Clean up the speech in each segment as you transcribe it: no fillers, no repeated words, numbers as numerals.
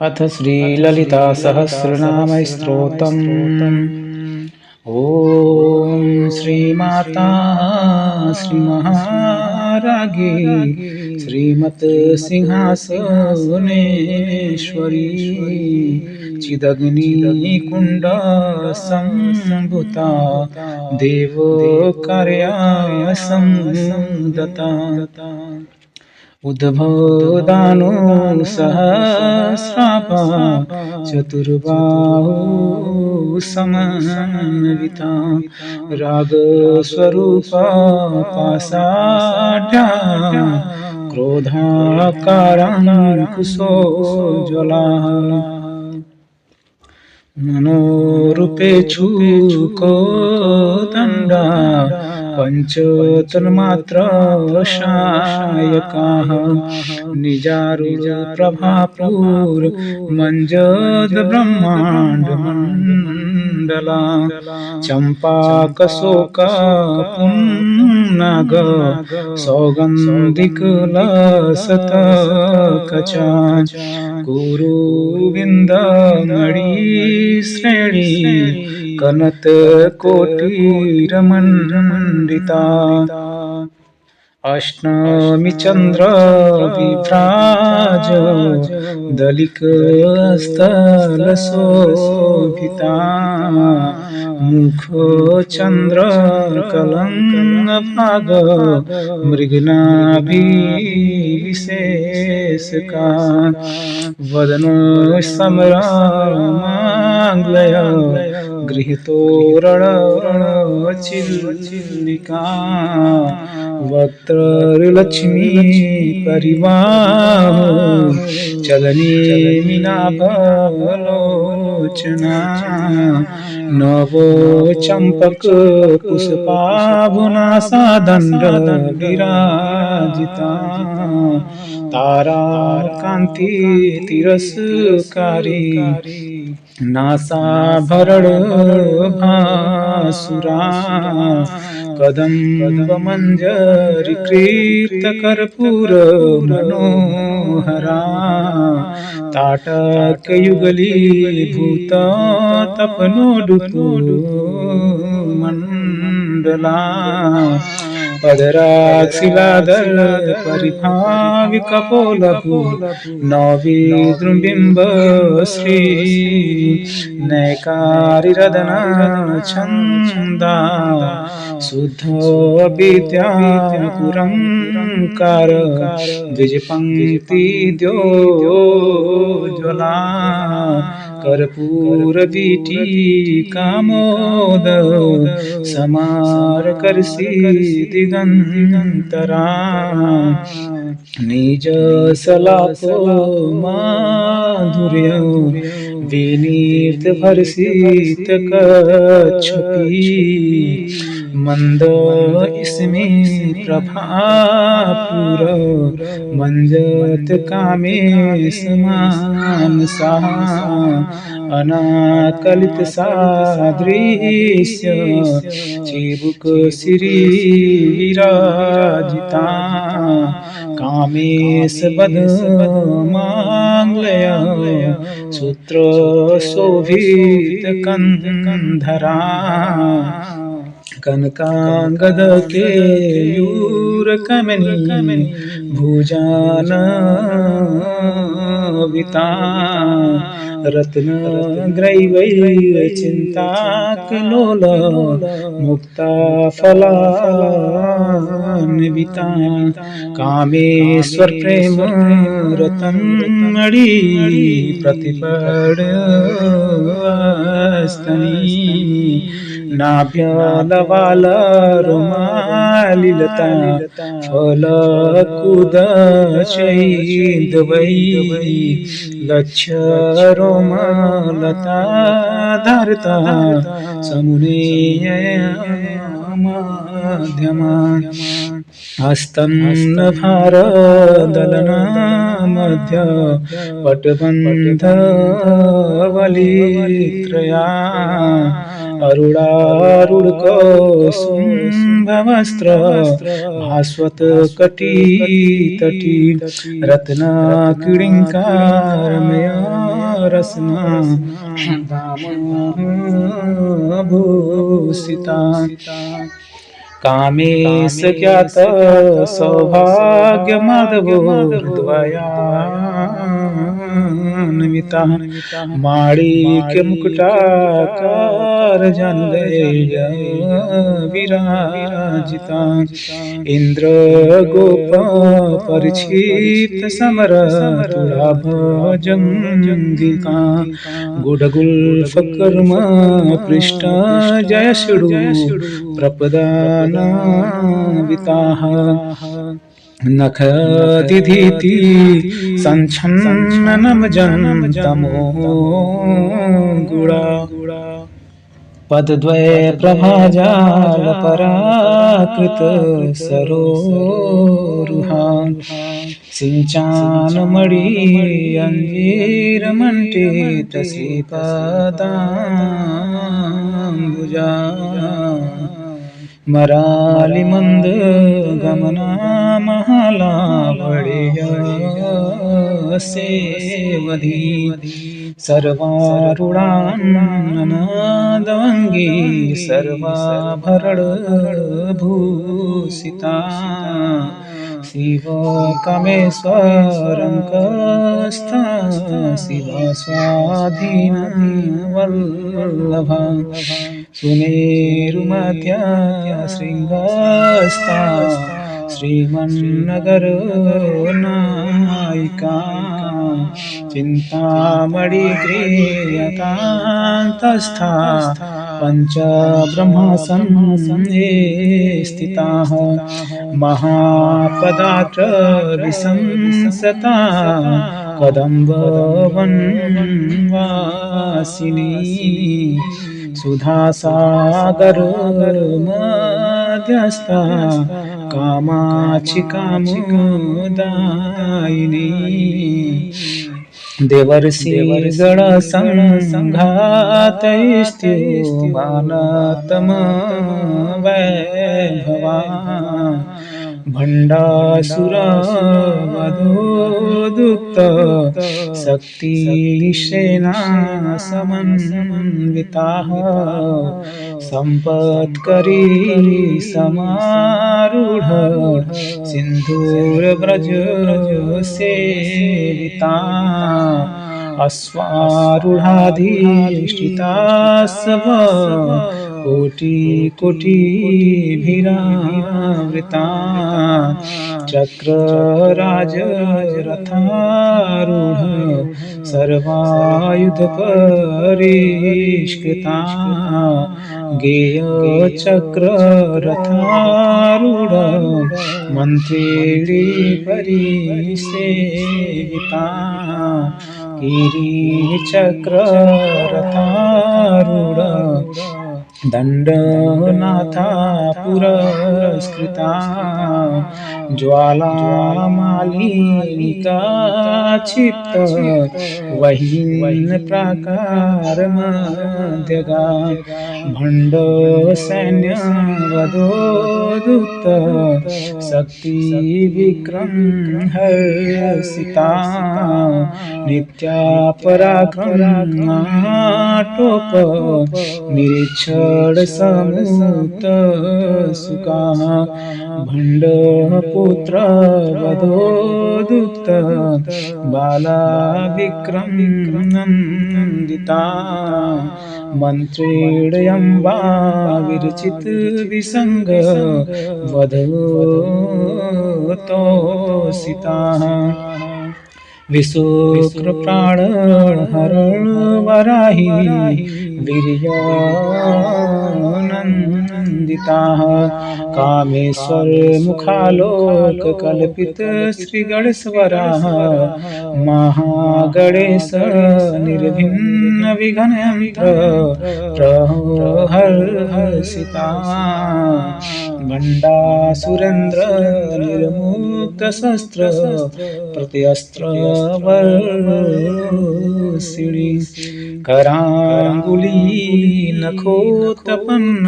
अथ श्रीललिता सहस्रनाम स्तोत्रम्। ॐ श्रीमाता श्रीमहारागी श्रीमत् सिंहासनेश्वरी चिदग्निकुण्ड संभूता देवकार्या संदता उद्भवदानो सहस्रापा चतुर्बाहु समन्विता रागस्वरूपा पाषाढ्या क्रोधाकाराङ्कुशोज्ज्वला मनोरूपेषु कोदण्डा पंचतन्मात्रशायकाः निजारूढप्रभापूर्मञ्जद ब्रह्माण्डमण्डला चम्पाकशोकपुन्नाग सौगन्धिकलसत्कचा कुरुविन्दमणिश्रेणी कनत्कोटिरमण्डिता अष्टमी चंद्र विभ्राज दलिकस्थल शोभिता मुख चंद्र कलंग भाग मृगनाभि विशेष का वदन समरामांगलय गृहीतोरण चिल्लिका वक्त्रलक्ष्मी परिवाह चलने मीनाभलोचना नवो चंपक पुष्पाभुनासा दंड विराजिता तारा कांति तिरस्कारी नासाभरण भासुरा कदम्ब मंजरी कृत कर्पूर मनोहरा ताटक युगली भूत तपनोडुपु मंडला पदराक्षिलादर परिभाविकपोलभु नवीद्रुबिम्ब श्री नैकारिरदन छन्दा शुद्ध विद्या कुरंकार द्विजपंक्ति द्योज्वला कर्पूर दीटी कामोद समार करसी दिगंतरा निज सलापो माधुर्य विनीत भरसित कच्छपी मंद इसमें प्रभापुर मंजत कामे समानसा अनाकलित सादृश्य चिबुक श्री विराजिता कामेश बद मांगलय सूत्र शोभित कंधरा कनकांगद केयूर कमनी भुजान विता रत्न ग्रैवै चिंताकलोल मुक्ता फलान्विता कामेश्वर प्रेम रतनमणि प्रतिपड़स्तनी नाभ्यालवाल रुमालिलता फलकुद चैदवै लक्ष्य रोमलता धरता समुनेय मध्यमा हस्तन्न भारदलना मध्य पटबंध वलित्रया अरुणारूढ़ कौसुम्भवस्त्र भास्वत कटी तटी रत्न किङ्कारमय रसना भूषिता कामेश ज्ञात सौभाग्य माधवोर्द्वयान्विता माणिक्य मुकुटाकार जनलय विराजिता इंद्र गोप परिक्षिप्त समर तुलाभजंगिका गुडगुल्फ कर्म पृष्ठ जय शिडु प्रपदानाविताः नखदिधीति संच्छन्ननमजन्तमो गुड़ा पदद्वय प्रभाजाल पराकृत सरोरुहा सिंचानमणि अंजीरमण्डित श्रीपदाम्बुजा मराली मंद गमना महला बड़िय सेवधी सर्वारुणान्ननादवंगी सर्वाभरण भूषिता शिव कामेश्वरंकस्था शिव स्वाधीन वल्लभा सुमेरुमध्य श्रृंगस्था श्रीमन्नगर नायिका चिंतामणि गृहकान्तस्था पंच ब्रह्मसंये स्थिताः महापदात्र विशंसता कदम्बवनवासिनी सुधासागर मध्यस्था कामाक्षि कामोदायिनी देवर्षि गण संघातैस्त्युमानतम वैभवा भंडासुर वधोदुक्त शक्ति सेना समन्विताः संपत्करी समारूढ़ सिंधूर ब्रज सेविता अश्वारूढ़ाधिष्ठिता सब कोटि कोटि भीरावृता चक्रराज रथारूढ़ सर्वायुध परिष्कृता गेय चक्र रथारूढ़ मंत्रिणी परिसेविता गिरि चक्र रथारूढ़ दंडनाथा पुरस्कृता ज्वालामालिका क्षिप्त वहीन प्राकार मध्यगा भंड सैन्य वधोदुक्त शक्ति विक्रम हर्षिता नित्या पराक्रमाटोप निरीक्षण समुत सुका भंड पुत्र वधोदुक्त बाला विक्रम नंदिता मंत्रेणयंबा विरचित विसंग वधोतोषिता विशुक्र प्राण हरण वराही वीर्यानंदिता कामेश्वर मुखालोक कल्पित श्री गणेश्वरा महागणेश निर्भिन्न विघ्न यंत्र प्रहर्षिता भंडा सुरेंद्र निर्मुक्त शस्त्र प्रत्यस्त्र वर्षिणी करांगुली नखोत्पन्न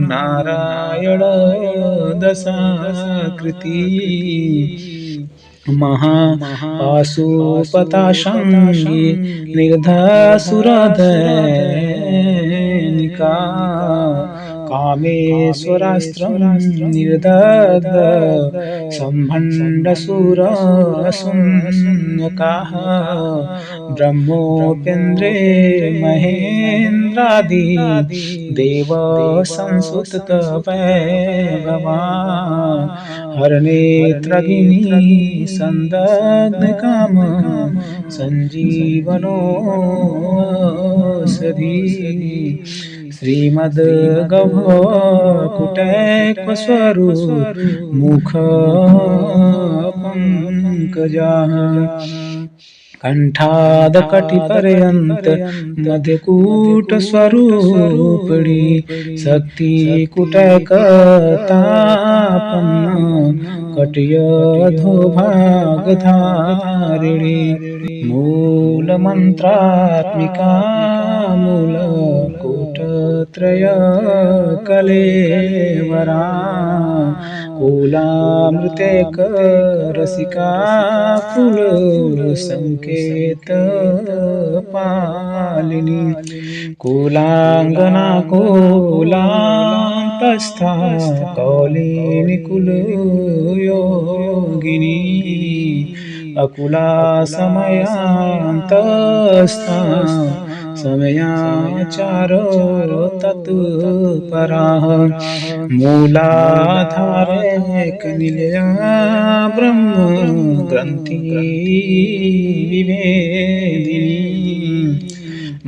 नारायण दशाकृति महापाशुपताशांगी निर्धासुरदैनिका कामेश्वरास्त्रं निर्दग्ध सम्भण्डसुरशून्यकाः ब्रह्मोपेन्द्रे महेन्द्रादि देव संसुततपैभवा हरनेत्रगिनी संदग्धकाम संजीवनोषधि श्रीमद्गभकुटैकस्वरूप मुख पंकजाः कंठादकटिपर्यन्त मध्यकूटस्वरूपिणी शक्तिकुटकतापन्न कटयधोभागधारिणी मूलमन्त्रात्मिका मूलकूटत्रय कलेवरा कूलामृतेकरसिका फूलसंकेत पालिनी कूलांगना कूलांतस्था कौलिनी कुलयोगिनी अकुला समयांतस्था समयाचारो तत्पराः मूलाधारेक निलया ब्रह्म ग्रंथि विभेदिनी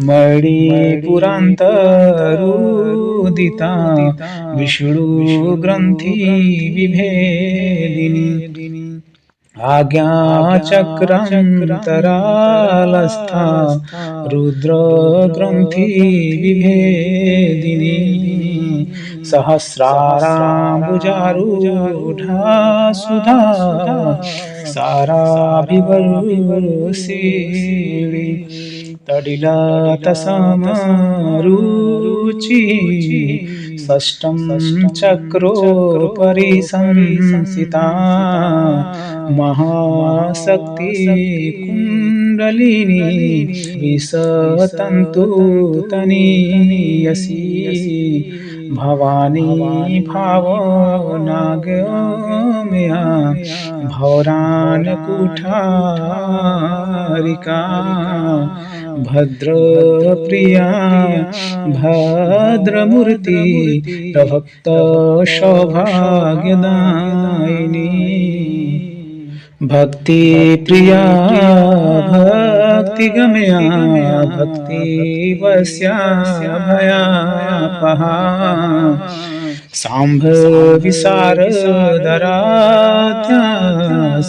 मणिपुरान्तरुदिता विष्णु ग्रंथि विभेदिनी आज्ञाचक्रान्तरालस्था रुद्र ग्रंथि विभेदिनी सहस्राराम्बुजारूढा सुधा साराभिवर्षिणी तडिलतसमरुचि षष्ठं चक्रोपरि संसिता महाशक्ति कुंडलिनी विसतन्तुतनीयसी भवानी भावनागम्या भौराणकुठारिका भद्रप्रिया भद्रमूर्ति प्रभक्त सौभाग्यदायिनी भक्ति प्रिया भक्तिगम्या भक्तिवश्या भयापहा शाम्भवी शारदराध्या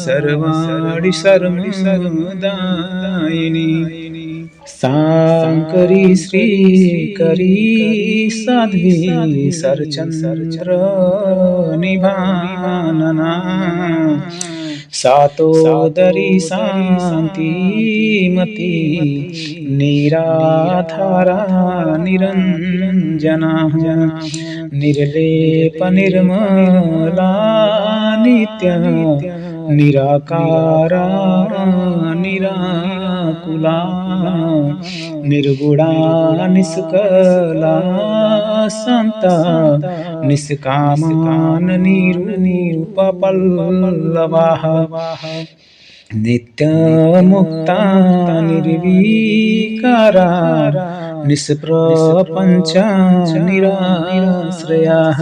सर्वाणि सर्वदायिनी शांकरी श्रीकरी साध्वी सरचंद्र निभानना सातोदरी शांतिमती निराधारा निरंजना निर्लेप निर्मला नित्या निराकारा निराकुला निर्गुणा निष्कला शांता निष्कामान निरूपपल्लवाः नित्यमुक्ता निर्विकारा निष्प्रपंचा निराश्रयाः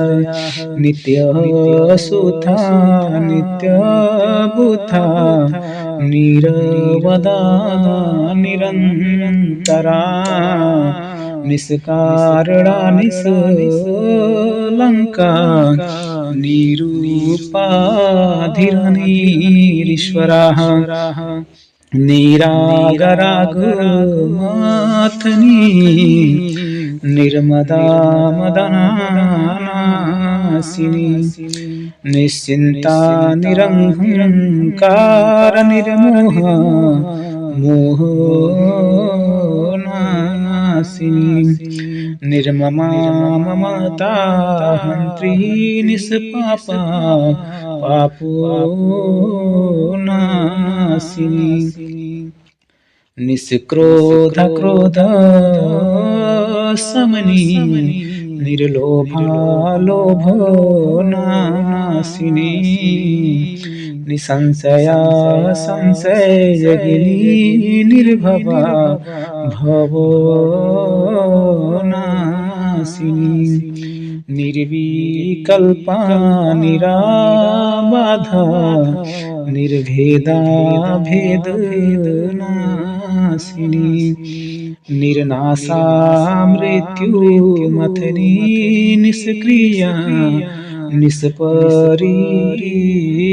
नित्यसुता नित्यबुद्धा निरवदा निरन्तरा निष्कारणा निष्कलंका निरूपाधिरनीश्वराः निरागरागमाथनी निर्मदा मदनानासिनी निश्चिंता निरहंकार निर्मोहा मोहना निर्ममा ममता हन्त्री निष्पापा पापोनाशिनी निष्क्रोध क्रोध शमनी निर्लोभा लोभनाशिनी निसंशया संशयगिनी निर्भवा भवनाशिनी निर्विकल्पा निराबाधा निर्भेदा भेदनाशिनी निर्नाशा मृत्युमथनी निष्क्रिया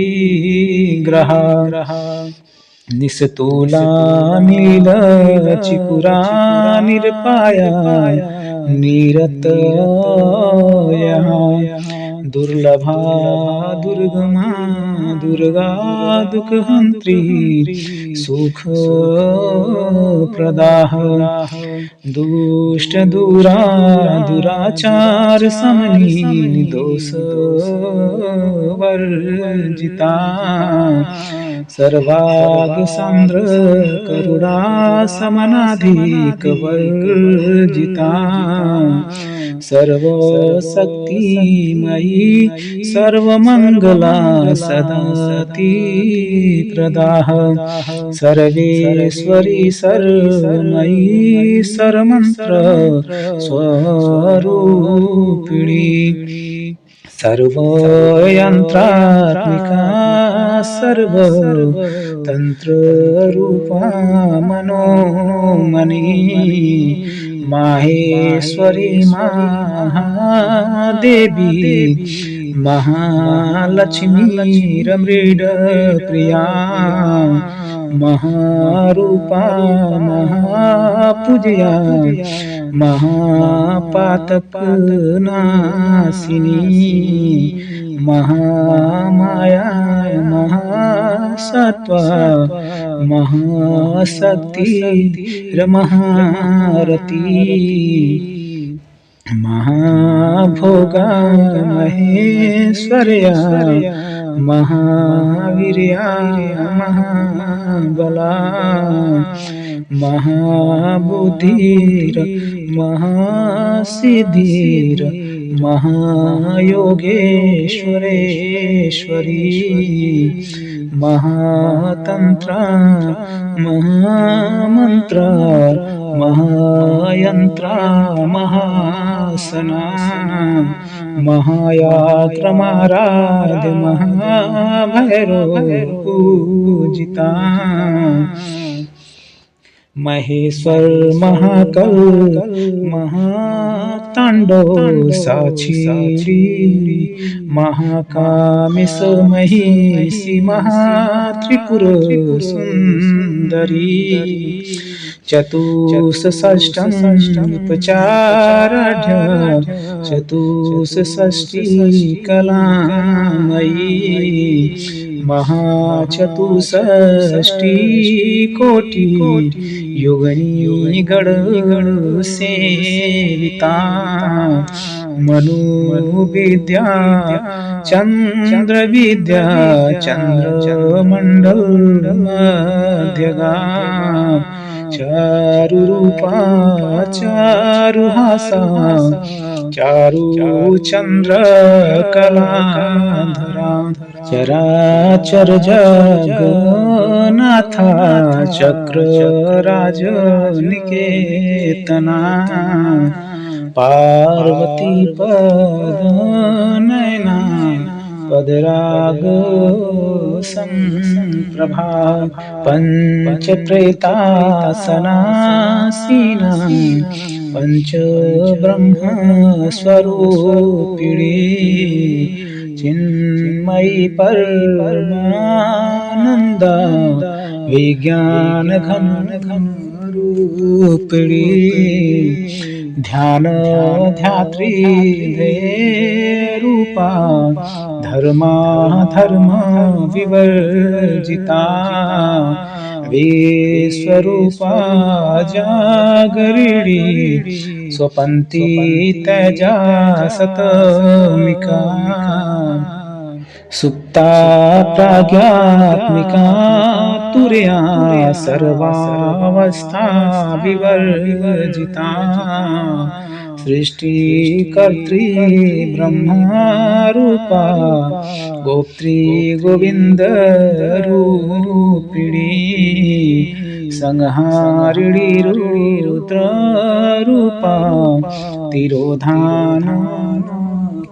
निष्परिग्रहा निस्तूला नीलचिकुरा निरपाया निरतया दुर्लभा दुर्गमा दुर्गा दुःखहन्त्री सुख प्रदाः दुष्ट दूरा दुराचार समनी दोष वर्जिता सर्वाग सांद्र करुणा समनाधिक वर्जिता सर्वशक्तिमयी सर्वमंगला सदाति प्रदाः सर्वेश्वरी सर्वमयी सर्वमंत्र स्वरूपिणी सर्वयंत्रात्मिका सर्वतंत्ररूपा मनोमणि माहेश्वरी महादेवी महालक्ष्मी रमृड प्रिया महारूपा महापूज्या महापातक नाशिनी महामाया महासत्वा महाशक्ति महारती महाभोगा महेश्वर्या महावीर्या महाबला महाबुद्धिर महासिद्धिर महायोगेश्वरेश्वरी महातंत्रा महामंत्रा महायंत्रा महासना महायात्रमाराध्य महाभैरव पूजिता महेश्वर महाकल महातांडव साक्षी महाकामिस महिषी महात्रिपुर सुंदरी चतुष्षष्टमुपचाराढ्य चतुष्षष्टि कलामयी महाचतुष्षष्टि कोटि योगिनी गण सेविता मनु विद्या चंद्र विद्या चंद्रमंडल मध्यगा चारु रूपा चारु हासा चारु चंद्र कलाधरा चराचर जगन्नाथा चक्र राज निकेतना पार्वती पद नयना पदराग संप्रभा पंच प्रेतासनासीना पंच ब्रह्म स्वरूपिणी चिन्मयी परमानंद विज्ञान घन घन रूपिणी ध्यान ध्यात्री रूपा धर्मा धर्म विवर्जिता विश्वरूपा जागरिणी स्वपन्ति तैजा सतमिका सुप्ता प्राज्ञात्मिका तुर्या सर्वावस्था विवर्जिता सृष्टिकर्त्री ब्रह्मारूपा गोप्त्री गोविंद रूपिणी संहारिणी रुद्ररूपा तिरोधान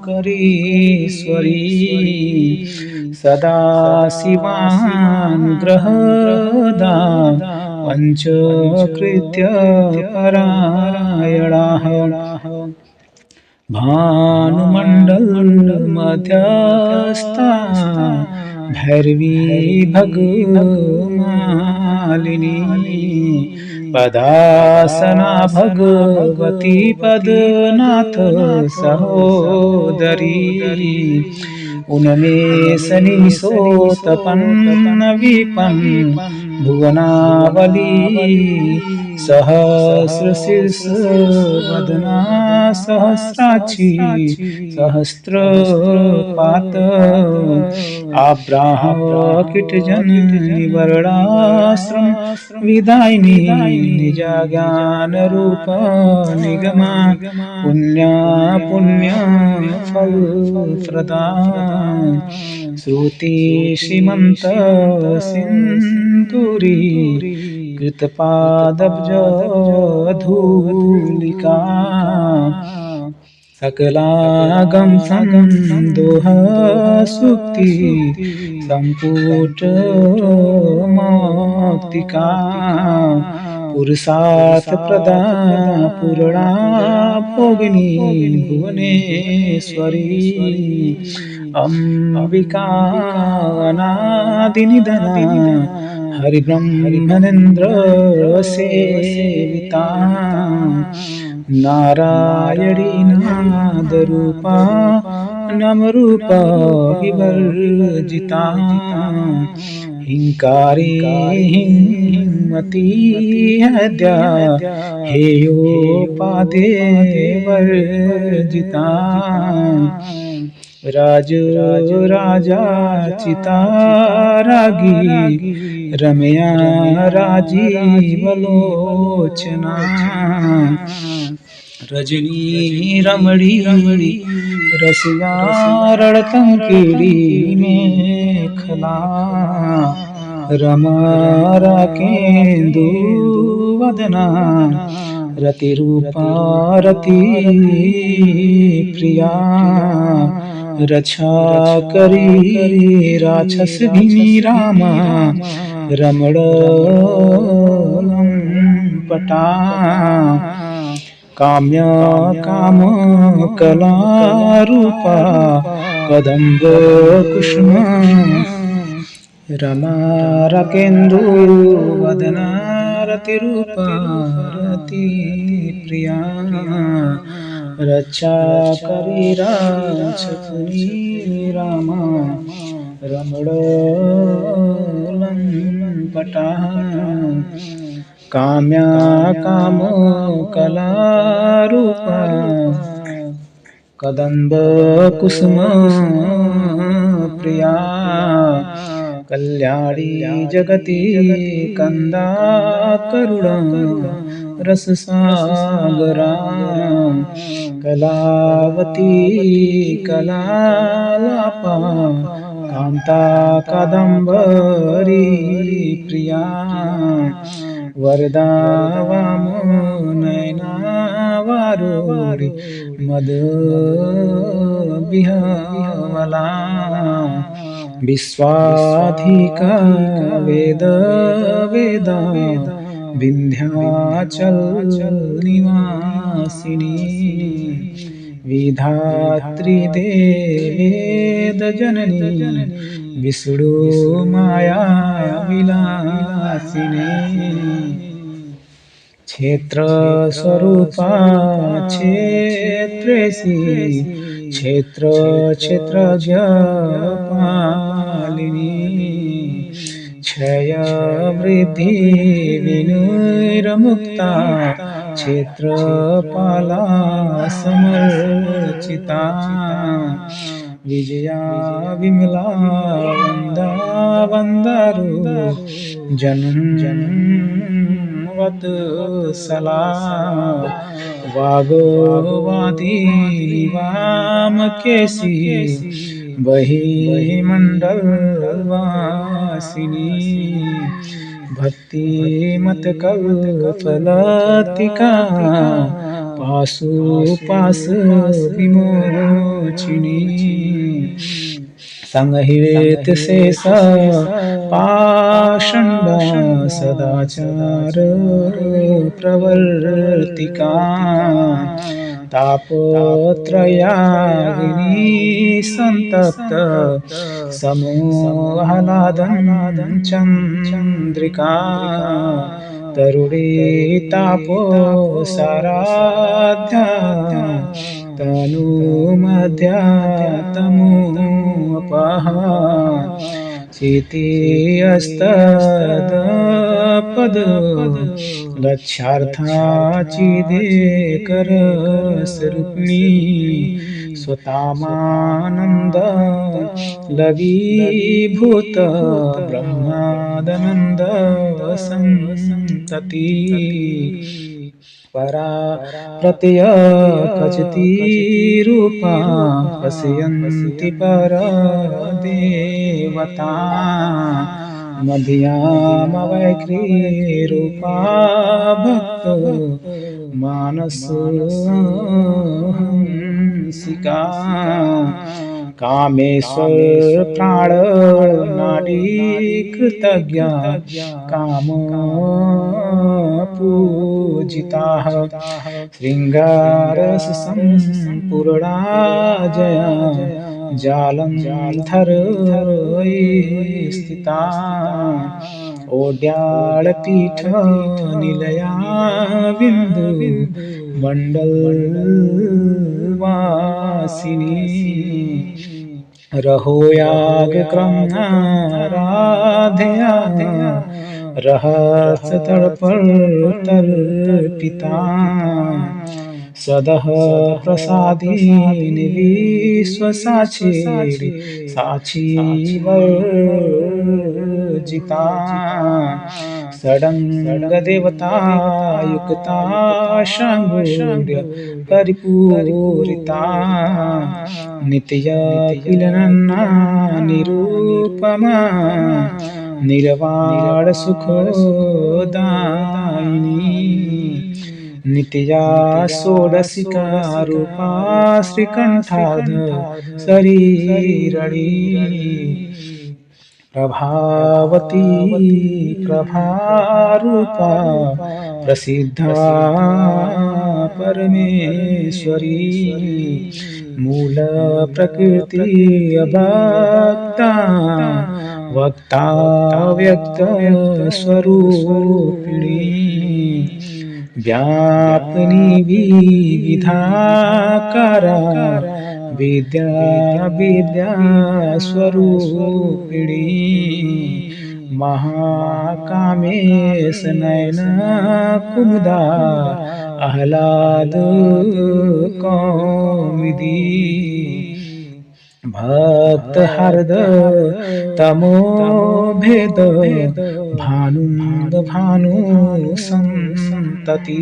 करीश्वरी सदा शिवानुग्रहदा पंचकृत्य परायणाः भानुमंडल मध्यस्था भैरवी भगमालिनी पदासना भगवती पदनाथ सहोदरी उनमें सनिसोतपन्न विपन्न भुवनावली सहस्रशीर्ष वदना सहस्राक्षी सहस्रपात आब्राहकीटजन निवर्णाश्रम विदायिनी निजा ज्ञान रूप निगमा पुण्य पुण्य फल प्रदा श्रुति श्रीमंत सिंदूरी कृतपादब्ज धूलिका सकलागम संदोह सुक्ति संपुट मौक्तिका पुरुषार्थ प्रदा पूर्णा भोगिनी भुवनेश्वरी अंबिका अनादिनिधना हरिब्रह्मनेन्द्र सेविता नारायणी नादरूपा नमरूपा विवर्जिता हिंकारी हिम्मती हद्या हेयोपादे वर्जिता राज राजा चिता रागी रमया राजीवलोचना रजनी रमणी रसिया रणतंकीड़ी मेखला रमा राकेन्दु वदना रतिरूपा रति प्रिया रक्षा करी राक्षस भीनी रामा रमण पटा काम्य काम कला रूपा कदम्ब कुष्म रमा राकेन्दु वदना रतिरूपा रति प्रिया रक्षा करी राक्षसनी रामा रमण लंपटा काम्या काम कला रूपा कदम्ब कुसुम प्रिया कल्याणी जगति कंदा करुणा रस सागरा कलावती कलालापा कांता कादंबरी प्रिया वरदा वामनयना वारुणी मद विहवला विश्वाधिका वेद वेदा विंध्याचल निवासिनी विधात्री देवेद जननी विष्णु माया विलासिनी क्षेत्र स्वरूपा क्षेत्रेसी क्षेत्र क्षेत्रज्ञ पालिनी क्षय वृद्धि विनुर्मुक्ता क्षेत्रपाला समर्चिता विजया विमला वंदा वंदारु जनवत सला वागवादी वाम केसी बही मंडल वासिनी भक्ति मत कल्पलतिका पासु पास विमोचिनी संहित शेष पाषंड सदाचार प्रवर्तिका तापत्रयाग्नि संतप्त समूहलादन चंद्रिका तरुणी तापो साराध्या तनु मध्या तमोपः चिति अस्तदपद लक्ष्यार्था चिदेकर स्वरूपिणी स्वतामानंद लवीभूत ब्रह्मादनंद संतति परा प्रत्यय कचती रूपा पश्यन्ति पर देवता मध्यामवैक्री रूपा भक्त मानसहंसिका कामेश्वर प्राण नाडी कृतज्ञ काम पूजिता श्रृंगारस संपूर्णा जया जालंधर स्थिता ओड्याल पीठ निलया बिंदु मंडल वासिनी रहो याग क्रम राधया रहस्य तड़पड़ तर्पिता सदह प्रसादीन विश्व साक्षी साक्षी वर्जिता षडंग देवता युक्ता शंभुर्य परिपूरिता नित्य किलनन्ना निरूपमा निर्वाण सुखदायिनी नित्या षोडशिका रूपा श्रीकंठाद शरीरणी प्रभावती प्रभारूपा प्रसिद्धा परमेश्वरी मूल प्रकृति अभक्ता वक्ता व्यक्त स्वरूपिणी व्यापनी विविधाकारा विद्या विद्या स्वरूपिणी महाकामेश नयन कुमुदा आह्लाद कौमुदी भक्त हरद तमो भेद भानुंद भानु संतति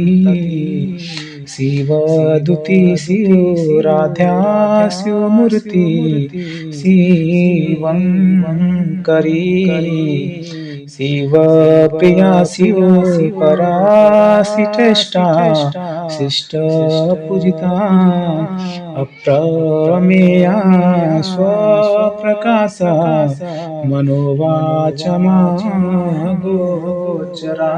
शिवदूती शिवराध्या शिवमूर्ति शिवंकरी शिव प्रिया शिव पराशिष्टा शिष्ट पूजिता अप्रमेया स्वप्रकाशा मनोवाचमा गोचरा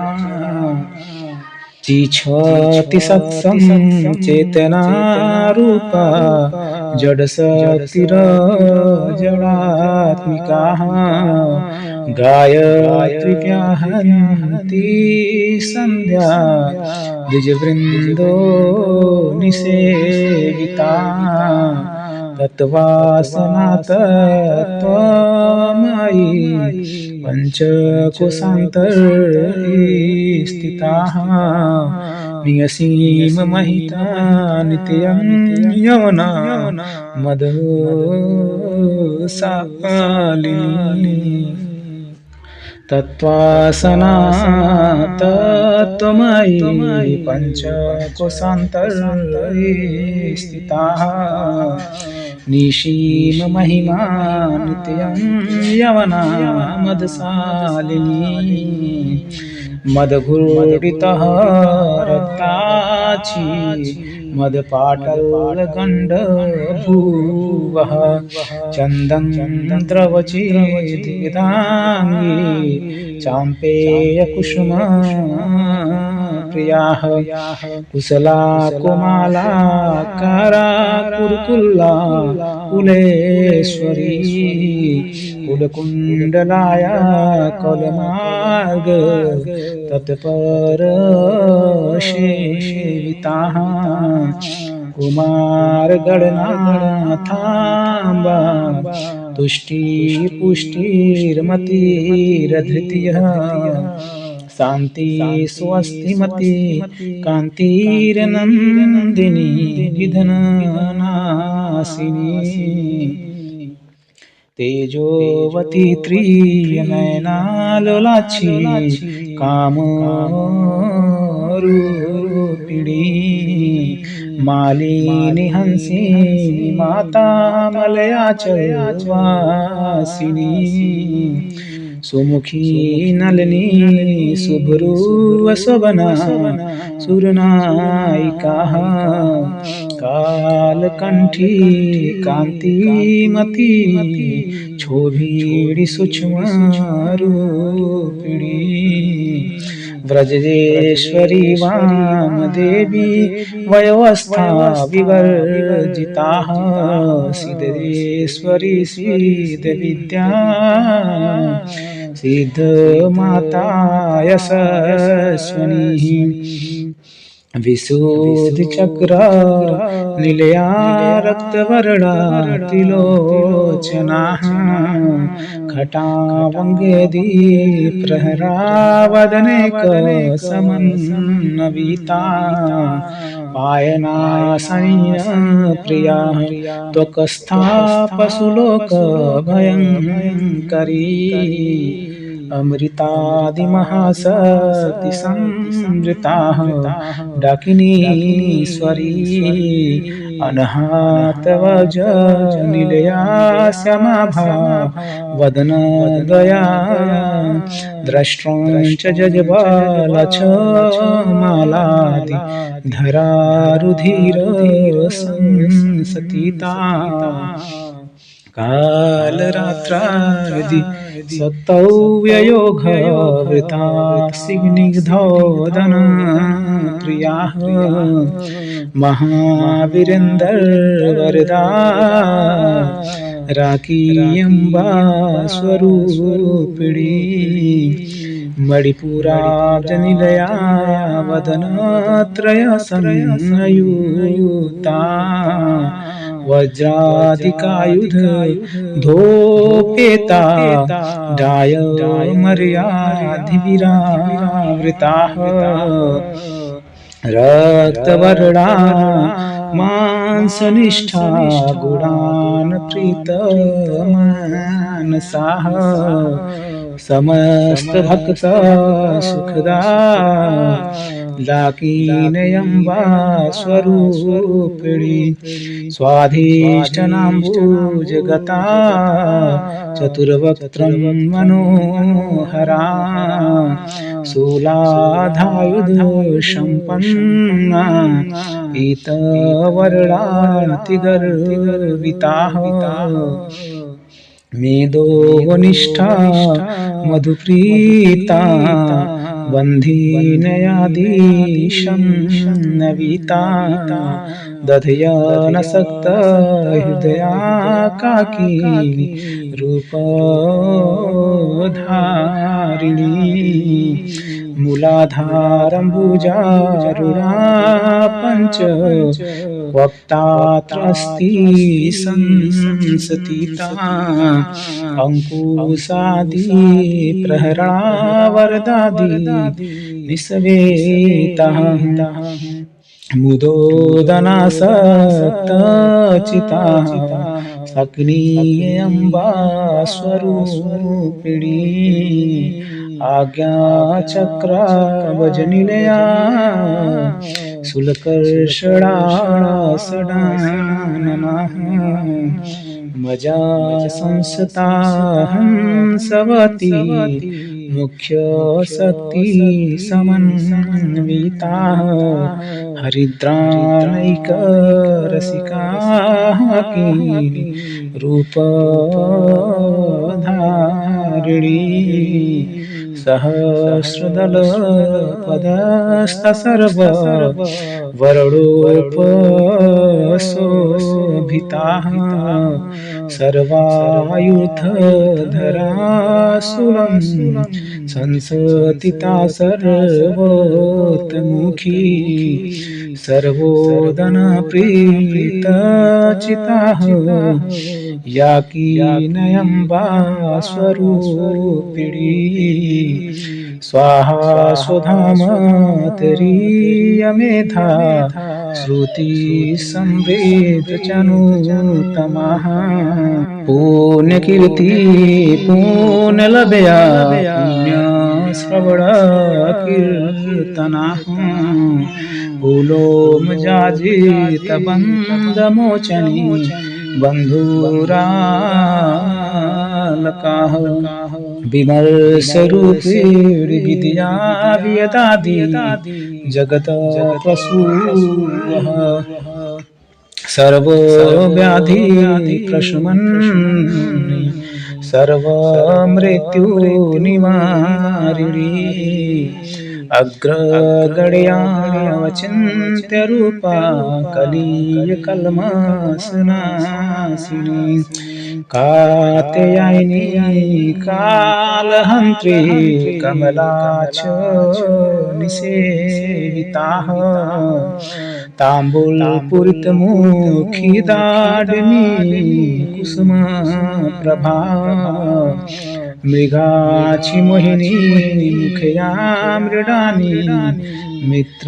चीछति सत्सं चेतनारूपा जडशक्तिरजडात्मिकाः गायत्रीव्याहन्ति सन्ध्या द्विजवृन्दो निसेविता तत्वासना तत्त्वमयि पञ्चकोशान्तर्स्थिताः नियसीममहिता नित्यं यवना मदसालिनी तत्त्वासना तत्त्वमयि पञ्चकोशान्तर्स्थिताः निशीममहिमा नित्यं यवना मदसालिनी मदघूर्णितः रक्ताक्षी मदपाटलगण्डभुवः चन्दनद्रवचेदिदाङ्गी चाम्पेयकुसुमा प्रियाः कुशला कुमाला कराकुरुकुल्ला कुलेश्वरी कुलकुण्डलाया कलमार्ग तत्परसेविताः कुमारगणनाथाम्बा तुष्टिपुष्टिर्मतिरधृतिः शान्ति स्वस्तिमति कान्तिरनन्दिनी निधननाशिनी तेजोवती त्रिनयना लोलाक्षी कामरूपिणी मालिनी हंसिनी माता मलया च वासिनी सुमुखी नलिनी शुभ्रुवशोभना सुरनायिका कालकंठी कांतिमती क्षोभिणी सूक्ष्मरूपिणी व्रजेश्वरी वामदेवी वयोवस्था विवर्जिता सिद्धेश्वरी सिद्धविद्या सिद्धमाता यशस्विनी विशुद्धिचक्र निलया रक्तवर्णा त्रिलोचना खटावङ्गेदी प्रहरावदनेक समन्विता पायनासनीय प्रिया त्वकस्था पशुलोक भयङ्करी अमृतादिमहाशक्ति संवृताः डाकिनीश्वरी अनहातवज निलया श्यामाभा वदनदया द्रष्टुं च जजबालछमालादि धरारुधिर संसतिता कालरात्रादि सत्तव्ययोगवृता स्निग्धोदना प्रियाः महावीरेन्दर्वरदा राकीयम्बा स्वरूपिणी मणिपुराब्जनिलया वदनत्रय संयुता वज्राधिकायुध धोपेता डायमर्याधिविरावृताः रक्तवर्णा मांसनिष्ठा गुणान् प्रीतमानसाः समस्त भक्त सुखदा लाकीनयम्बा स्वरूपिणी स्वाधिष्ठनाम्बुजगता चतुर्वक्त्रं मनोहरा शूलाधायुध सम्पन्ना पीतवर्णातिगर्विताः मेदोनिष्ठा मधुप्रीता बन्धीनयाधीशं नवीता दधयानसक्त हृदया काकी रूपधारिणी मूलाधारम्बुजारुणा पञ्च वक्तात्रस्ति संसतीता अंकुशादि प्रहरावरदादि निस्वेता मुदोदनासक्तचिता सक्नीयम्बा स्वरूपिणी आज्ञाचक्रावजनिलया सुलकर्षणासडाननः मजा संसता हंसवती मुख्य शक्ति समन्विता हरिद्रानैक रसिका की रूपधारिणी सहस्रदल पदस्थ सर्व वरडोपशोभिता सर्वायुधधरासुरं संसतिता सर्वोत्तमुखी सर्वोदनप्रीतचिता या कीनयम्बा स्वरूपिणी स्वाहा स्वधाम तुरीयमेधा श्रुति संवेद चनुतमः पुण्यकीर्ति पुण्यलभया पुण्यश्रवण कीर्तनः पुलोमजाजित बन्धमोचनी बन्धुरालकाः विमर्शरूपी विद्या वियतादि जगत प्रसूयः सर्वव्याधि प्रशमन् सर्वमृत्युनिवारिणी अग्रगण्यावचिन्त्य रूपा कलीयकल्मषनाशिनी कात्यायनी कालहन्त्री कमला च निसेविताः ताम्बूलपूरितमुखी दाढ्यनी कुसुमप्रभा मृगाक्षी मोहिनी मुखया मृडानी मित्ररूपिणी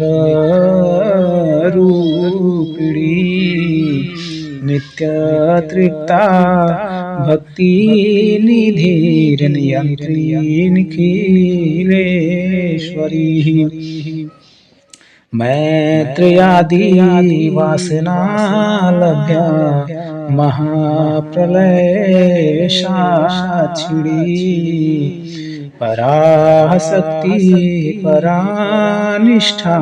नित्यतृप्ता भक्तिनिधिर्नियन्त्री निखिलेश्वरी मैत्रेयादि वासनालभ्या महाप्रलय साक्षिणी पराशक्ति परानिष्ठा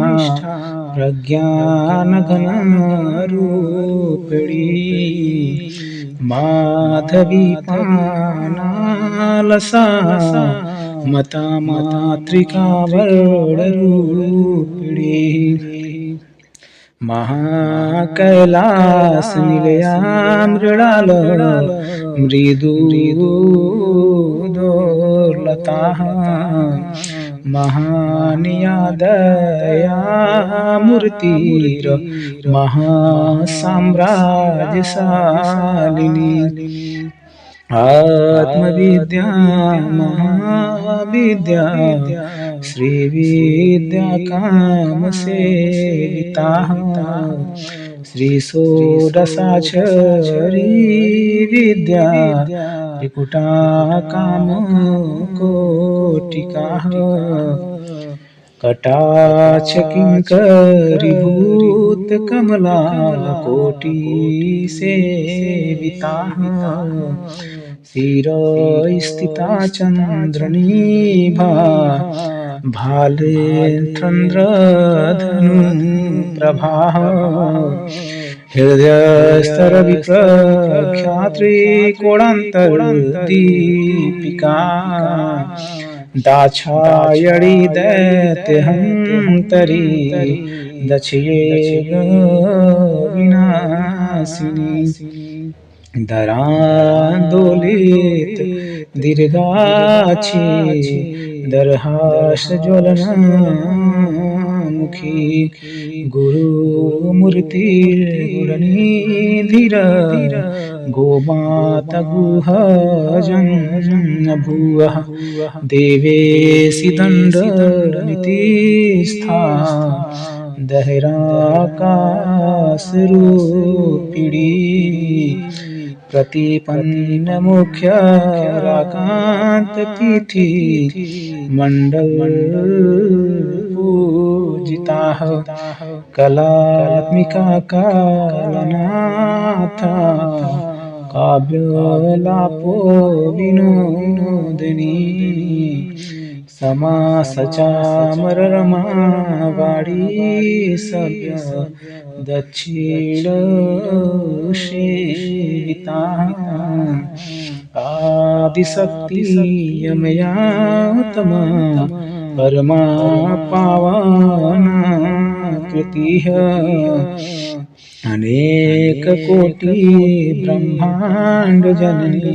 प्रज्ञानघनरूपिणी माधवी पानालसा मता मातृका वर्णरूपिणी महाकैलास निलया मृणाल मृदुदोर्लता महानियादया मूर्तिर महासाम्राज्यशालिनी आत्मविद्या महाविद्या श्रीविद्या कामसेविता श्री षोडशाक्षरी विद्या त्रिपुटा कामकोटिका कटाक्ष किंकरीभूत कमला कोटि सेविता शिरस्थिता चंद्रनीभा भालेन्द्रधनु प्रभा हृदयस्तर विप्रख्यात्री कोणांतर दीपिका दाक्षायणी दैत्यहन्तरी दक्षयेग विनाशिनी दरान्दोलित दीर्घाक्षी दरहास ज्वलनमुखी गुरुमूर्ति गुणनिधिर गोमाता गुहजन्मभुवः देवेशि दण्डनीतिस्था दहराकाशरूपिणी प्रतिपन्न मुख्य राकांत तिथि मंडल पूजिता कलात्मिका कालनाथा काव्यलापो विनोदिनी समासचामर रमावाणी सभ्य दक्षिण सेविता आदिशक्ति यमयातमा परमा पावना कृतिः अनेक कोटि ब्रह्मांड जननी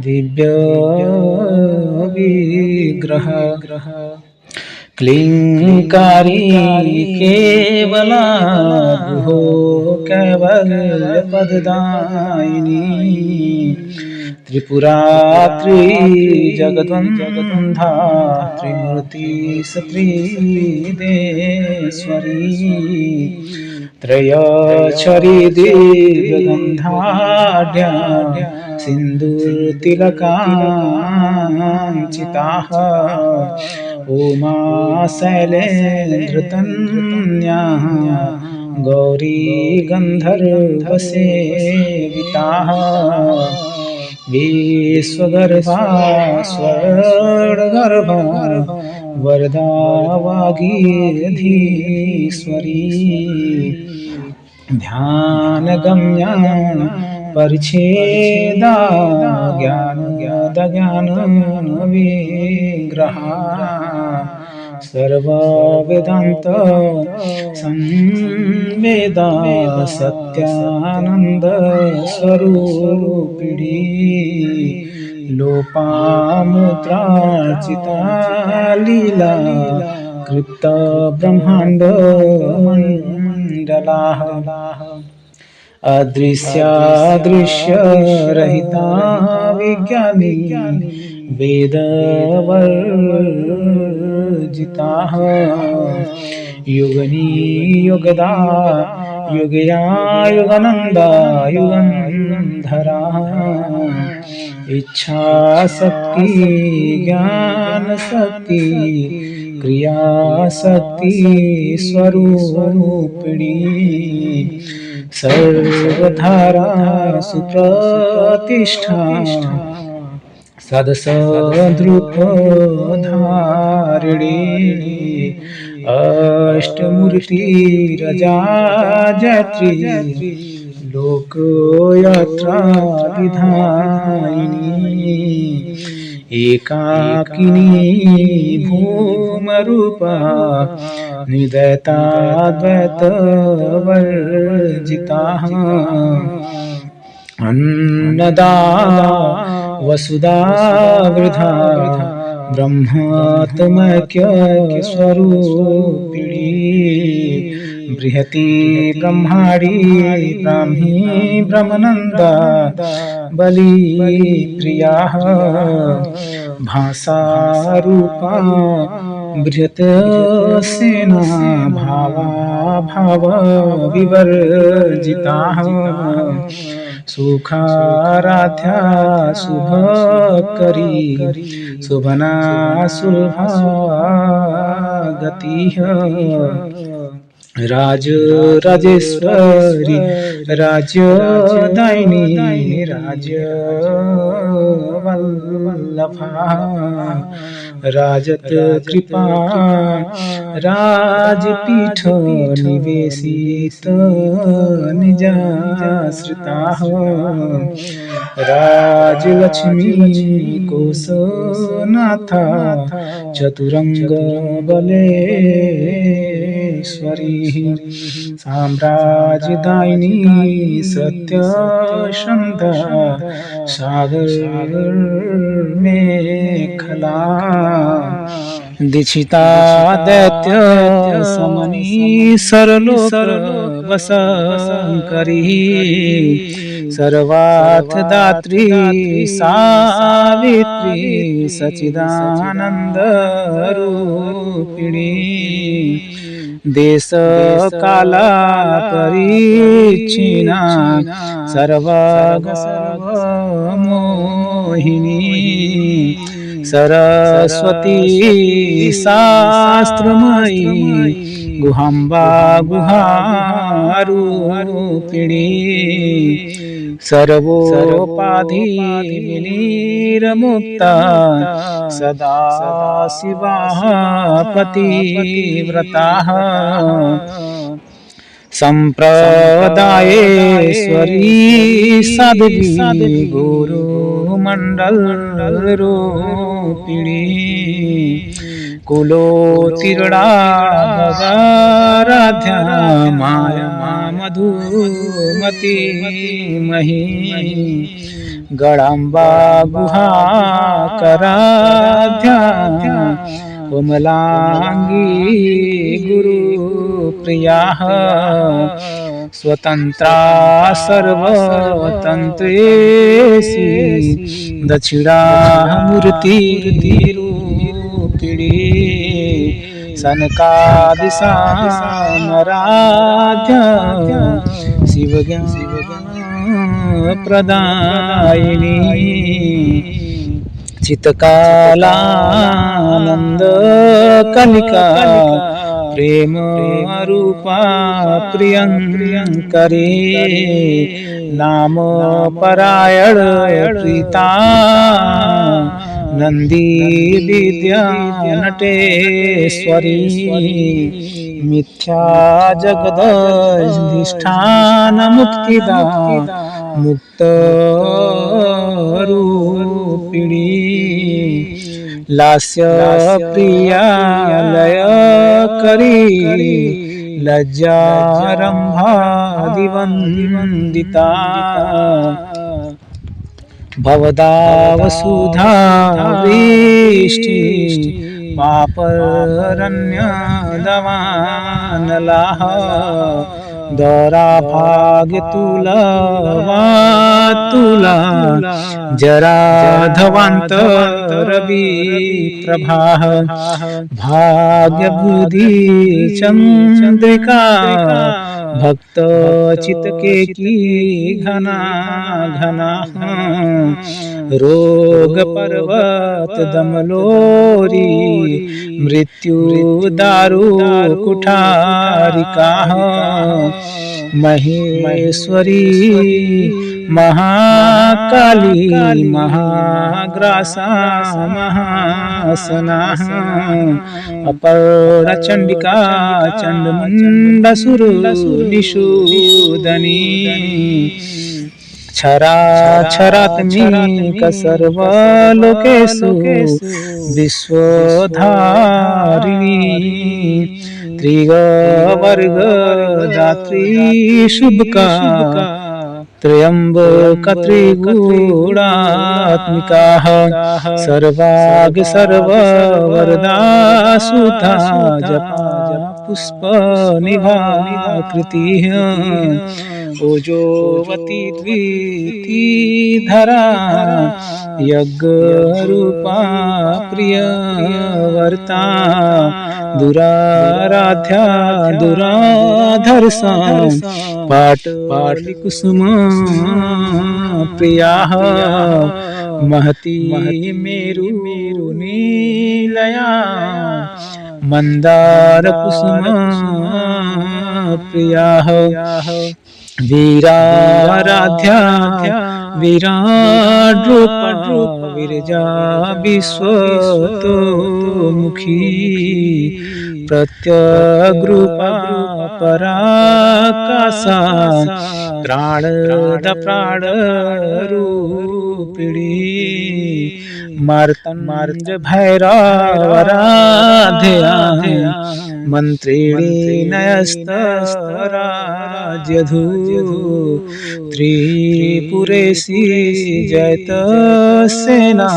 दिव्य विग्रह क्लींकारी केवला गुहो कैवल्य पददायिनी त्रिपुरात्री जगद्वंधा त्रिमूर्ति सत्रिदेश्वरी त्रयचरी दीर्घगंधाढ्या सिन्दूरतिलकाञ्चिताः उमा शैलेन्द्रतन्या गौरी गन्धर्वसेविताः विश्वगर्भा स्वर्णगर्भा वरदा वागीधीश्वरी ध्यानगम्या परिच्छेदा ज्ञान विग्रहा सर्ववेदांत संवेदा सत्यानंद स्वरूपिणी लोपामुद्रार्चिता लीला कृप्त ब्रह्मांड मंडलाः अदृश्यादृश्य रहिता विज्ञानी वेदवर्जिताः युगनी युगदा युगया युगानंदा युगंधरा इच्छा शक्ति ज्ञान शक्ति क्रिया शक्ति स्वरूपिणी सर्वधारा सुप्रतिष्ठा सदसद्रूपधारिणी अष्टमूर्तिरजाजत्री लोकयात्रा विधायिनी एकाकिनी भूमरूपा निदयताद्वैतवर्जिता अन्नदा वसुधा वृथा ब्रह्मात्मैक्य स्वरूपिणी बृहती ब्रह्माणी ब्राह्मी ब्रह्मनंदा बलि प्रिया भाषा रूपा बृहत सेना भावा भाव विवर्जिता सुखाराध्या शुभकरी शुभना सुलभा गतिः राज राजेश्वरी राज्यदायिनी राज्य वल्लभा राजत कृपा राजपीठ निवेशित निजाश्रिता राजलक्ष्मी कोशनाथा चतुरंग बलेश्वरी साम्राज्यदायिनी सत्यसंधा सागर मेखला दीक्षिता दैत्य समनी सरलो वसंकरी सर्वार्थ दात्री सावित्री सच्चिदानंद रूपिणी देश काला परिच्छिन्ना सर्वग सर्वमोहिनी सरस्वती शास्त्रमयी गुहाम्बा गुहारूपिणी सर्वोपाधि विनिर्मुक्ता सदा शिवा पतिव्रता संप्रदायेश्वरी साध्वी गुरुमंडल रूपिणी कुलोत्तीर्णा भगाराध्या माया मधुमती मही गणाम्बा गुहाकराध्या कोमलांगी गुरुप्रिया स्वतंत्रा सर्वतंत्रेसी दक्षिणामूर्ति रूपिणी सनकादि सामराध्या शिवज्ञान प्रदायिनी चित्तकालानंद कलिका प्रेम रूपा प्रियंकरी नाम परायण प्रीता नंदी विद्या नटेश्वरी मिथ्या जगदधिष्ठान मुक्तिदा मुक्त रूपिणी लास्य प्रिया लय करी लज्जारंभादिवंदिता भवदावसुधा वृष्टि पापरण्यदवानलाः दौरा भाग्य तुला जरा धवांतरवि प्रभाः भाग्य बुद्धि चंद्रिका भक्त चितके की घना घना रोग पर्वत दमलोरी मृत्यु दारु कुठारिका महेश्वरी महाकाली महाग्रासा महासना अपर चंडिका चंडमुंडसुरनिषूदनी क्षराक्षरात्मिक सर्वलोकेषु विश्वधारिणी त्रिवर्ग दात्री शुभका त्र्यंबक त्रिगुणात्मिका सर्वाग सर्ववरदा सुता जपा पुष्प निभाकृति ओजोवती द्विती धरा यज्ञ रूपा प्रियवर्ता दुराराध्या दुराधर्षा पाटलिकुसुम प्रिया महती मेरु नीलया मंदार कुसुम प्रियाः वीराराध्या विराड्रूपा विरजा विश्वतोमुखी प्रत्यग्रूपा पराकाशा प्राणद प्राणरूपिणी मार्तंड भैरवराध्या मंत्रिणी नयस्तराज्यधू त्रिपुरेशी जयतसेना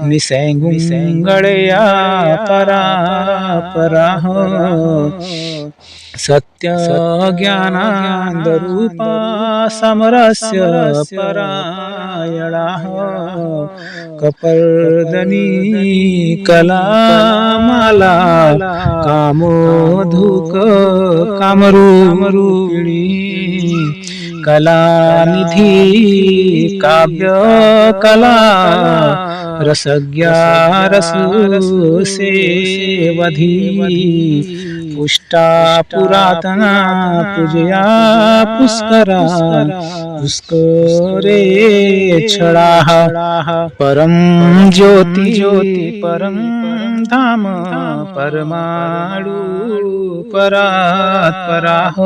निसैंगुंगळया परापराः सत्य ज्ञानानंदरूपा समरस्य परायणाः कपर्दनी कलामाला कामोधुक कामरूपिणी कलानिधि काव्य कला रसज्ञा रससेवधी पुष्टा पुरातना पूजया पुष्करा पुष्करे क्षणाः परम ज्योति ज्योति परम धाम परमाणु परात्पराः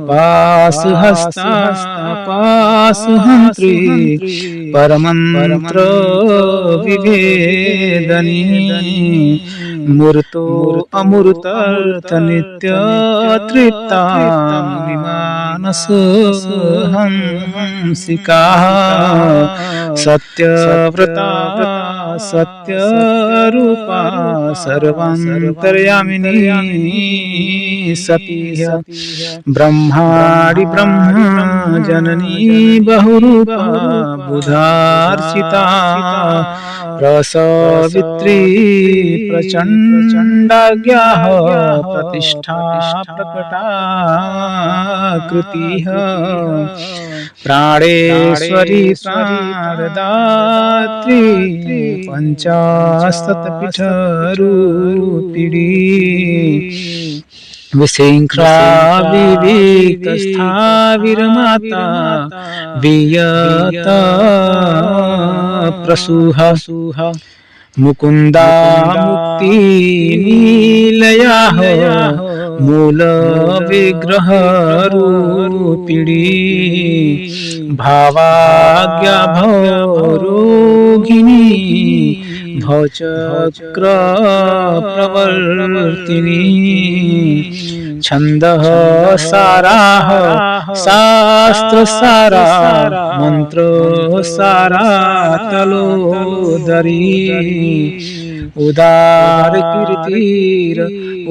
पाशुहस्ता पाशुहन्त्री परमंत्र विभेदनी मूर्तो अमूर्तर्थ नित्य तृप्ता मुनिमानस हंसिका सत्यव्रता सत्यरूपा सर्वान्तर्यामिनी सती ब्रह्माणि ब्रह्म जननी बहुरूपा बुधार्चिता प्रसवित्री प्रचण्डाज्ञाः प्रतिष्ठा प्रकटाकृतिः प्राणेश्वरी प्राणदात्री पंचाशतपीठरूपिणी विशृंखला विविक्तस्था वीरमाता वियत प्रसूहा मुकुंदा मुक्ति नीलयाः मूल विग्रह रूपिणी भावाज्ञा भवरोगिणी भवचक्र प्रवर्तिनी छंदः साराः शास्त्र सारा मंत्र सारा तलोदरी उदार कीर्तिर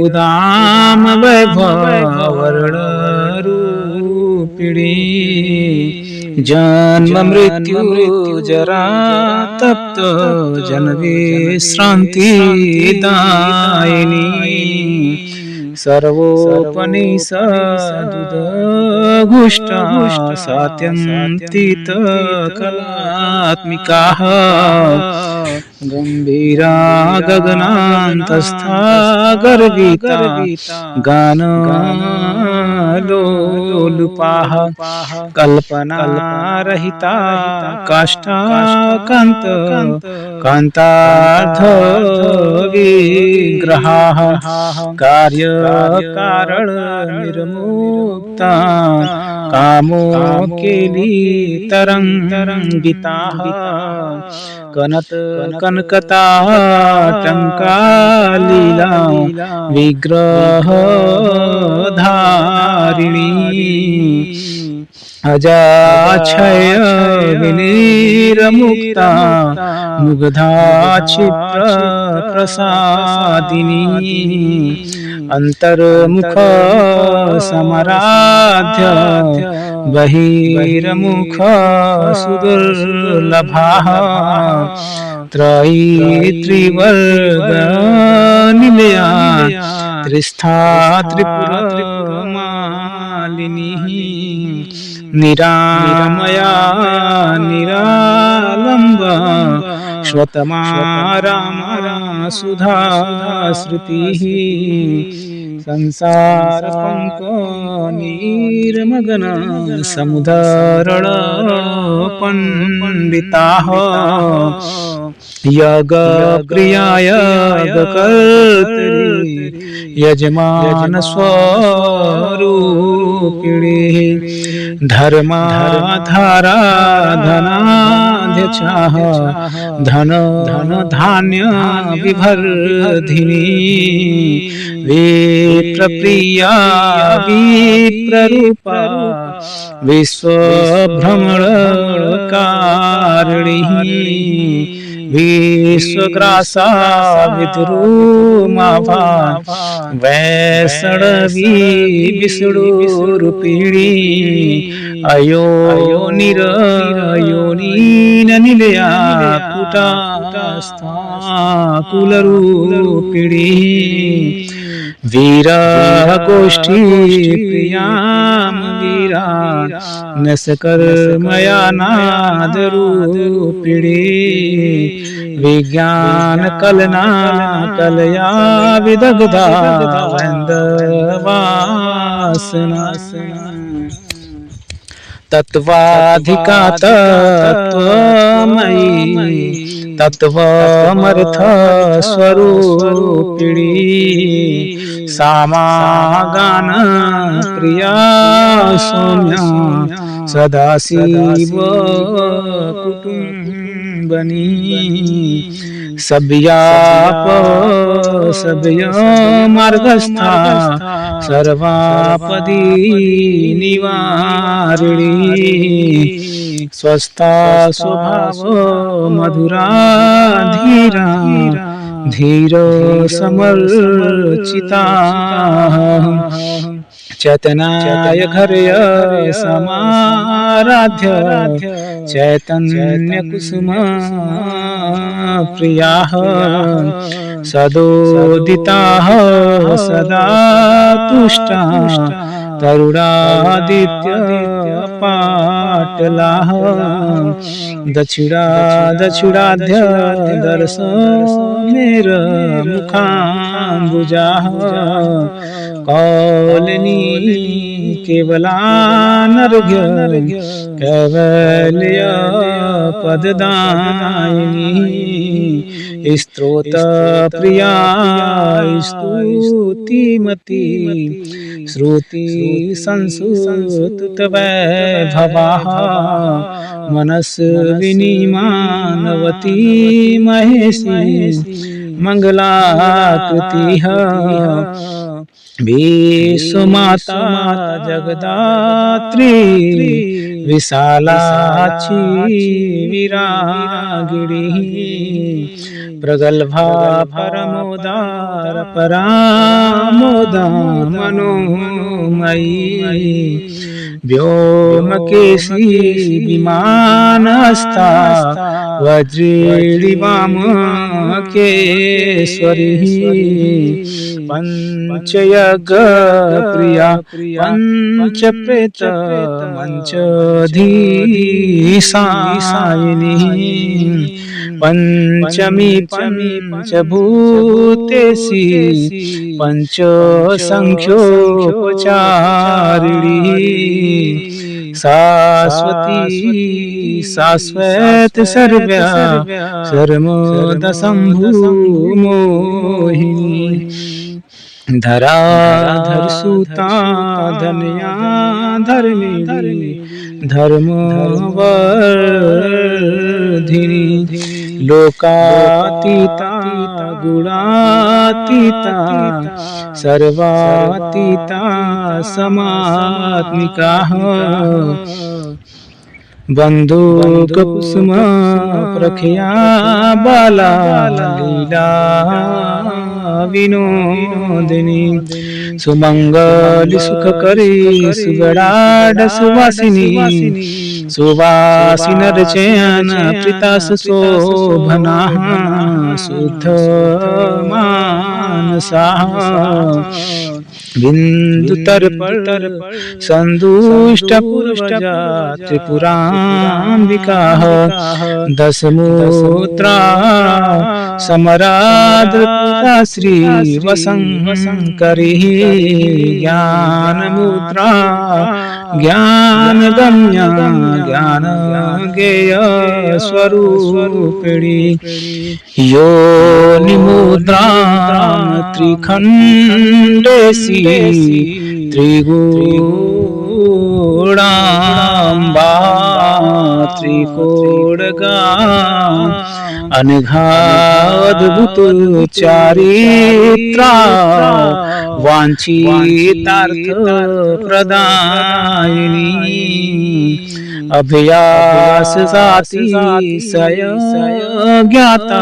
उदाम वैभव वर्ण रूपिणी जन्म मृत्यु जरा तप्त जन विश्रांति दायिनी सर्वोपनिषदुदघुष्ट सात्यन्तित कलात्मिकाः गंभीरा गगनान्तस्था गर्विता गानलोलुपाः कल्पना रहिता काष्ठा कांत कांतार्थ विग्रहाः कार्य कारण निर्मुक्ता कामो केली तरंगिताः कनत कनकता टंकालीला विग्रह धारिणी अजाक्षय विनिर्मुक्ता मुग्धा क्षिप्र प्रसादिनी अंतर्मुख समराध्य बहिर्मुख सुदुर्लभाः त्रयी त्रिवर्ग निलया त्रिस्था त्रिपुरमालिनी निरामया निरालंब श्वतमा रामा सुधा श्रुतिः संसार पंक निर्मगन समुदरण पंडिताः यग प्रियाय कर्तरि यजमान स्वरूपिणी धर्माधारा धनाध्यक्षाः धन धान्य विवर्धिनी विप्रप्रिया विप्ररूपा विश्वभ्रमणकारिणी विश्वग्रासा विद्रुमाभा वैष्णवी विष्णुरूपिणी अयोनिरयोनिनिलया कुटस्था कुलरूपिणी वीरगोष्ठी प्रियां वीरान् नसकर्मया नादरूपिणी विज्ञान कलना कलया विदग्धा वृंदवासना तत्वाधिका तत्वमयी तत्वमर्थ स्वरूपिणी सामागान प्रिया सौम्या सदाशिव कुटुंबनी सव्याप सव्य मार्गस्था सर्वापदी निवारिणी स्वस्था स्वभाव मधुरा धीरा धीर समर्चिता चैतन्य घर्य समाराध्य चैतन्य कुसुम प्रियाः सदोदिताः सदा तुष्टा तरुणादित्य पाटलाः दक्षिणाध्य दर्शनेर मुखाम्बुजाः कौलिनी केवलानर्घ्य कैवल्य पददायिनी स्तोत्र प्रिया स्तुतिमती श्रुति संसुत वैभवाः मनस्विनी मानवती महेशी मंगलाकृतिः विश्वमाता जगदात्री विशालाक्षी विरागिणी प्रगल्भा परमोदार परामोदा मनोमयी व्योमकेशी विमानस्था वज्रेणि वामकेश्वरी पंचयज्ञ प्रिया पंचप्रेत मंचधीशायिनी पंचमी पंचभूतेशी पंचसंख्योपचारिणी शाश्वती शाश्वत सर्व्या सर्वदशंभूमोहिनी धराधरसुता धनया धर्मिणी धर्मवर्धिनी लोकातीता गुणातीता सर्वातीता समात्मिका बंधुकुसुम प्रख्या बाला लीला विनोदिनी सुमंगली सुखकरी सुगड़ाढ़ सुवासिनी सुवासिनर्चयन प्रीतास शोभना शुद्ध मानसा बिंदुतर संदुष्ट पुरुषा त्रिपुरांबिका दशमूत्रा समराद्रपुरा श्री वसंकरी ज्ञानमुद्रा ज्ञानगम्य ज्ञानगेय स्वरूपिणी योनिमुद्रा त्रिखण्डेशी त्रिगुणाम्बा त्रिकोडगा अनघाद्भुत चारित्रा वांछितार्थ प्रदायिनी अभ्यास सातिशय ज्ञाता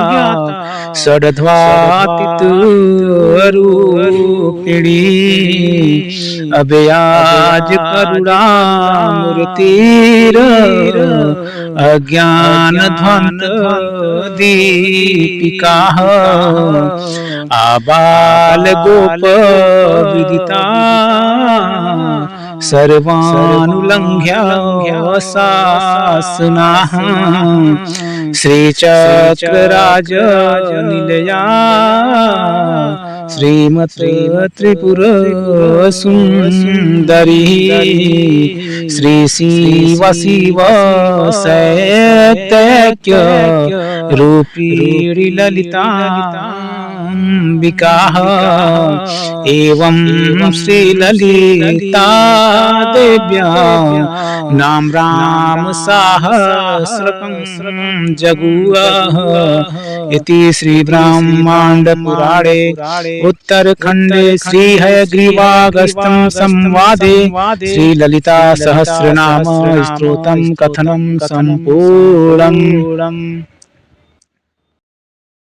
षड्ध्वातीत रूपिणी अभयाज करुणा मूर्तिर अज्ञान ध्वंत दीपिका आबाल गोप विदिता सर्वानुलंघ्य शासनाः श्रीचक्रराज निलया श्रीमती त्रिपुर सुंदरी श्री शिव शिव सैत्यक्य रूपीणी ललिता अंबिका एवं श्री ललिता देव्या नाम राम सहस्रकं जगुः इति श्री ब्रह्मांड पुराणे उत्तरखंडे श्री हयग्रीवागस्त्यं संवादे श्री ललिता सहस्रनाम स्तोत्रं कथनं संपूर्णम्।